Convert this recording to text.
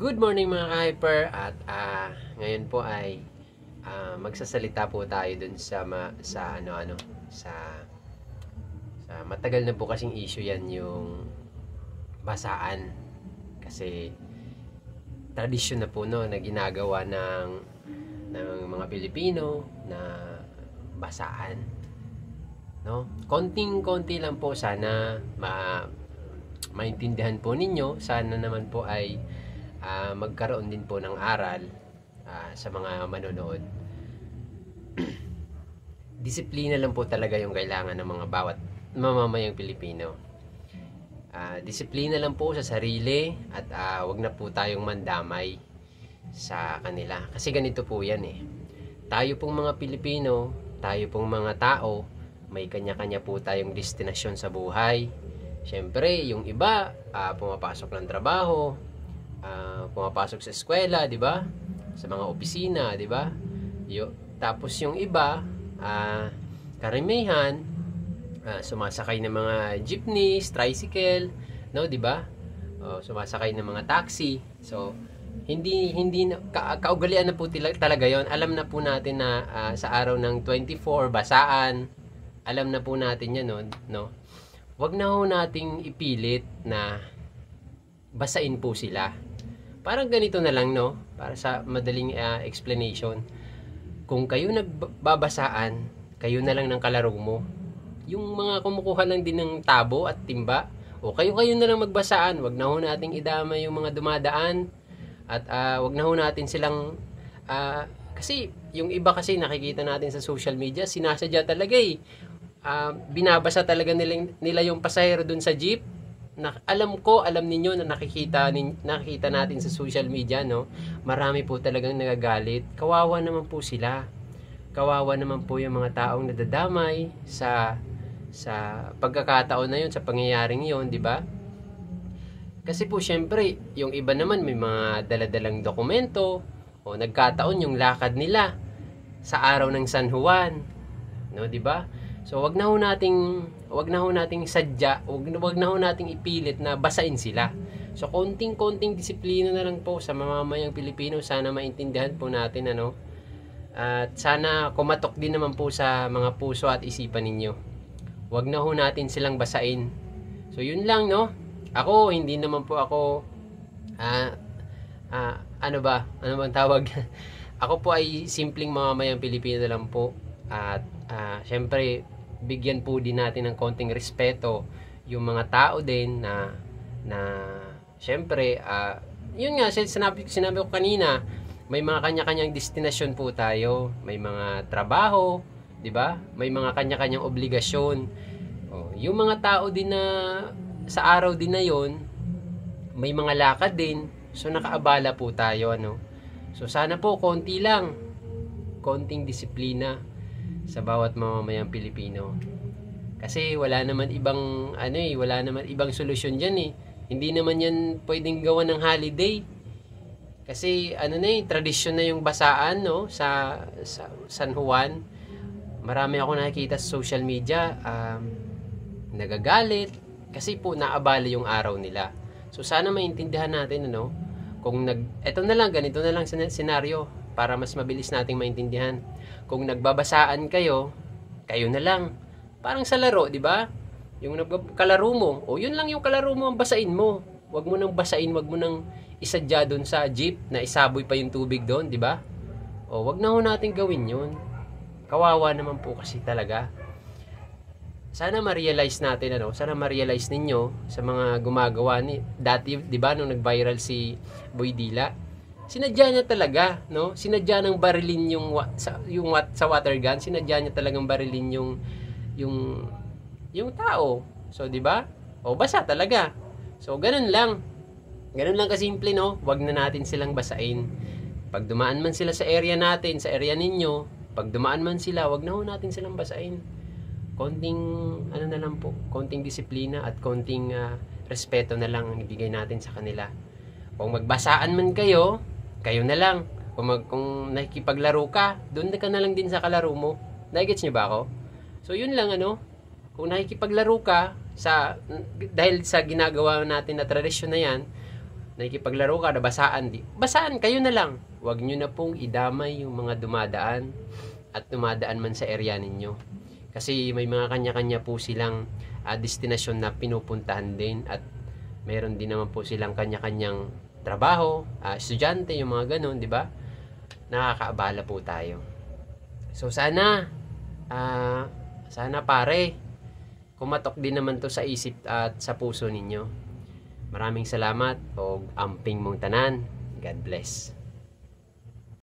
Good morning mga ka-hyper at ngayon po ay magsasalita po tayo dun sa matagal na po kasing issue yan, yung basaan. Kasi tradisyon na po no na ginagawa ng mga Pilipino na basaan. No? Konting-konti lang po, sana maintindihan po ninyo. Sana naman po ay magkaroon din po ng aral sa mga manonood. Disiplina lang po talaga yung kailangan ng mga bawat mamamayang Pilipino. Disiplina lang po sa sarili at wag na po tayong mandamay sa kanila. Kasi ganito po yan eh. Tayo pong mga Pilipino, tayo pong mga tao, may kanya-kanya po tayong destinasyon sa buhay. Siyempre, yung iba pumapasok ng trabaho, pumapasok sa eskwela, di ba? Sa mga opisina, di ba? Tapos yung iba, karamihan, sumasakay ng mga jeepneys, tricycle, no, di ba? Sumasakay ng mga taxi. So, hindi kaugalian na po talaga 'yon. Alam na po natin na sa araw ng 24 basaan, alam na po natin 'yan, no? Wag na ho nating ipilit na basain po sila. Parang ganito na lang, no? Para sa madaling explanation. Kung kayo nagbabasaan, kayo na lang ng kalaro mo. Yung mga kumukuha lang din ng tabo at timba, o kayo na lang magbasaan. Wag na ho nating idama yung mga dumadaan. At wag na ho natin silang kasi yung iba kasi nakikita natin sa social media, sinasadya talaga eh. Binabasa talaga nila yung pasahero dun sa jeep. Alam ninyo na nakikita natin sa social media, no? Marami po talagang nagagalit. Kawawa naman po sila. Kawawa naman po yung mga taong nadadamay sa pagkakataon na yun, sa pangyayaring yun, di ba? Kasi po syempre, yung iba naman may mga daladalang dokumento o nagkataon yung lakad nila sa araw ng San Juan, no, di ba? So wag na ho nating sadya, wag na ho nating ipilit na basain sila. So konting-konting disiplina na lang po sa mamamayang Pilipino, sana maintindihan po natin, ano? At sana kumatok din naman po sa mga puso at isipan ninyo. Wag na ho natin silang basain. So yun lang, no? Ako, hindi naman po ako ano bang tawag? Ako po ay simpleng mamamayang Pilipino lang po. At syempre, bigyan po din natin ng konting respeto yung mga tao din na syempre, yun nga, sinabi ko kanina, may mga kanya-kanyang destinasyon po tayo, may mga trabaho, di ba? May mga kanya-kanyang obligasyon. Yung mga tao din na sa araw din na yon, may mga lakad din, so nakaabala po tayo, ano? So sana po konti lang, konting disiplina sa bawat mamamayang Pilipino. Kasi wala naman ibang solusyon diyan eh. Hindi naman 'yan pwedeng gawa ng holiday. Kasi tradisyon na yung basaan, no, sa San Juan. Marami ako nakikita sa social media, nagagalit kasi po naabala yung araw nila. So sana maintindihan natin, ano, kung ganito na lang senaryo para mas mabilis nating maintindihan. Kung nagbabasaan kayo na lang. Parang sa laro, di ba? Yung kalaro mo, yun lang yung kalaro mo ang basain mo. Wag mo nang basain, wag mo nang isadya doon sa jeep na isaboy pa yung tubig doon, di ba? Wag na ho natin gawin yun. Kawawa naman po kasi talaga. Sana ma-realize natin, ano, sana ma-realize ninyo sa mga gumagawa dati, 'di ba, nung nag-viral si Boy Dila. Sinadya niya talaga, no? Sinadya nang barilin sa water gun, sinadya niya talagang barilin yung tao. So, 'di ba? Basa talaga. So, ganun lang. Ganun lang kasimple, no? Wag na natin silang basain. Pag dumaan man sila sa area natin, sa area ninyo, pag dumaan man sila, wag na ho natin silang basain. Konting na lang po, konting disiplina at konting respeto na lang ang ibigay natin sa kanila. Kung magbasaan man kayo na lang. Kung nakikipaglaro ka, doon ka na lang din sa kalaro mo. Nagets niyo ba ako? So yun lang, ano. Kung nakikipaglaro ka dahil sa ginagawa natin na tradisyon na yan, nakikipaglaro ka, nabasaan, basaan kayo na lang. Huwag nyo na pong idamay yung mga dumadaan at dumadaan man sa area ninyo. Kasi may mga kanya-kanya po silang destinasyon na pinupuntahan din, at meron din naman po silang kanya-kanyang trabaho, estudyante, yung mga ganun, di ba? Nakakaabala po tayo. So sana pare, kumatok din naman to sa isip at sa puso ninyo. Maraming salamat o amping mong tanan. God bless.